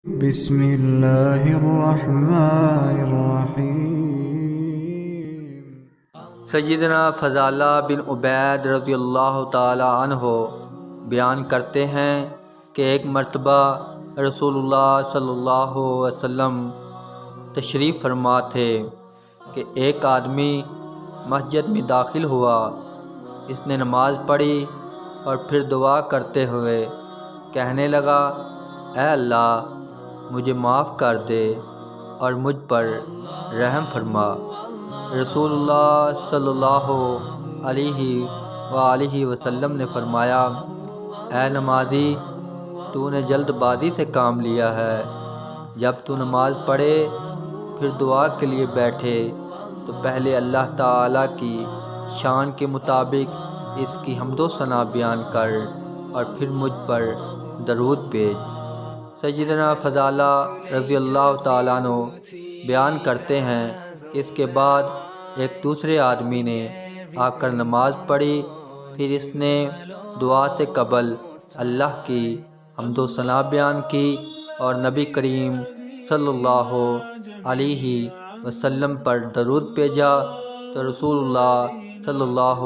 بسم اللہ الرحمن الرحیم۔ سیدنا فضالہ بن عبید رضی اللہ تعالی عنہ بیان کرتے ہیں کہ ایک مرتبہ رسول اللہ صلی اللہ علیہ وسلم تشریف فرما تھے کہ ایک آدمی مسجد میں داخل ہوا۔ اس نے نماز پڑھی اور پھر دعا کرتے ہوئے کہنے لگا، اے اللہ مجھے معاف کر دے اور مجھ پر رحم فرما۔ رسول اللہ صلی اللہ علیہ وآلہ وسلم نے فرمایا، اے نمازی، تو نے جلد بازی سے کام لیا ہے۔ جب تو نماز پڑھے پھر دعا کے لیے بیٹھے تو پہلے اللہ تعالیٰ کی شان کے مطابق اس کی حمد و ثنا بیان کر اور پھر مجھ پر درود بھیج۔ سیدنا فضالہ رضی اللہ تعالیٰ عنہ بیان کرتے ہیں کہ اس کے بعد ایک دوسرے آدمی نے آ کر نماز پڑھی، پھر اس نے دعا سے قبل اللہ کی حمد و ثنا بیان کی اور نبی کریم صلی اللہ علیہ وسلم پر درود بھیجا تو رسول اللہ صلی اللہ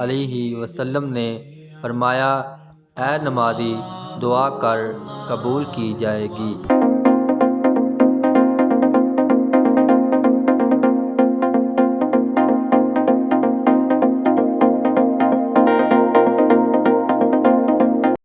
علیہ وسلم نے فرمایا، اے نمازی، دعا کر قبول کی جائے گی۔